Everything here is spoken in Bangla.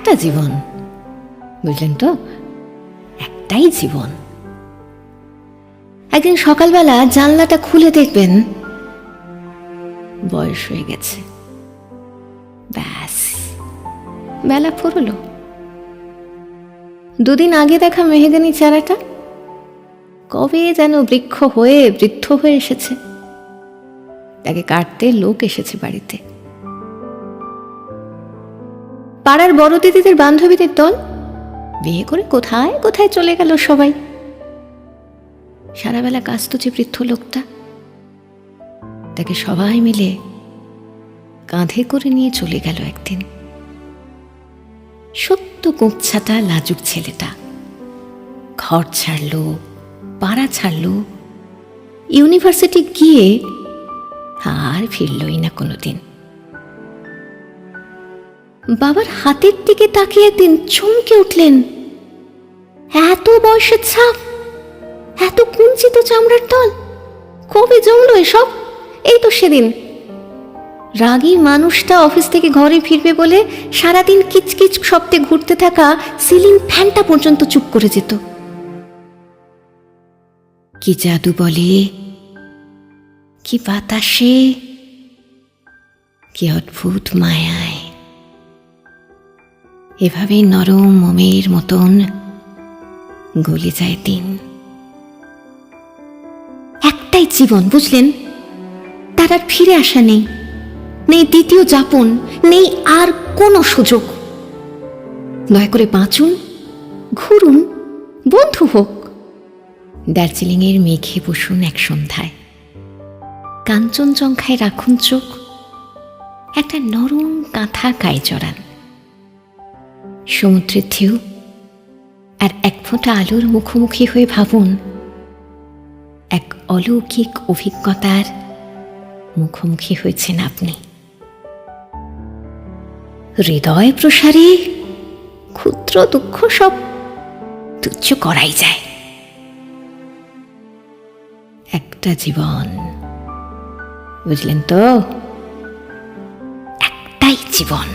একটা জীবন, বুঝলেন তো, একটাই জীবন। একদিন সকালবেলা জানলাটা খুলে দেখবেন বয়স হয়ে গেছে, ব্যাস বেলা ফুরলো। দুদিন আগে দেখা মেহগানি চারাটা কবে যেন বৃক্ষ হয়ে বৃদ্ধ হয়ে এসেছে, তাকে কাটতে লোক এসেছে বাড়িতে। পাড়ার বড় দিদিদের বান্ধবীদের দল বিয়ে করে কোথায় কোথায় চলে গেল সবাই। সারাবেলা কাঁদতো যে বৃদ্ধ লোকটা, তাকে সবাই মিলে কাঁধে করে নিয়ে চলে গেল একদিন। সত্য গোঁচ্ছাটা লাজুক ছেলেটা ঘর ছাড়লো, পাড়া ছাড়লো, ইউনিভার্সিটি গিয়ে আর ফিরলই না কোনোদিন। বাবার হাতের দিকে তাকিয়ে একদিন চমকে উঠলেন, এত বয়সের ছাপ, এত কুঞ্চিত চামড়ার তল, কবে জমলো এসব? এই তো সেদিন রাগী মানুষটা অফিস থেকে ঘরে ফিরবে বলে সারাদিন কিচকিচ শব্দে ঘুরতে থাকা সিলিং ফ্যানটা পর্যন্ত চুপ করে যেত। কি জাদু বলে, কি বাতাসে, কি অদ্ভুত মায়ায় এভাবেই নরম মোমের মতন গলে যায় দিন। একটাই জীবন, বুঝলেন, তার আর ফিরে আসা নেই, নেই দ্বিতীয় যাপন, নেই আর কোনো সুযোগ। দয়া করে বাঁচুন, ঘুরুন, বন্ধু হোক। দার্জিলিংয়ের মেঘে বসুন এক সন্ধ্যায়, কাঞ্চনজঙ্ঘায় রাখুন চোখ, একটা নরম কাঁথা গায়ে জড়ান। সমুদ্রের ঢেউ আর এক ফোঁটা আলোর মুখোমুখি হয়ে ভাবুন এক অলৌকিক অভিজ্ঞতার মুখোমুখি হয়েছেন আপনি। হৃদয় প্রসারে ক্ষুদ্র দুঃখ সব তুচ্ছ করাই যায়। একটা জীবন, বুঝলেন তো, একটাই জীবন।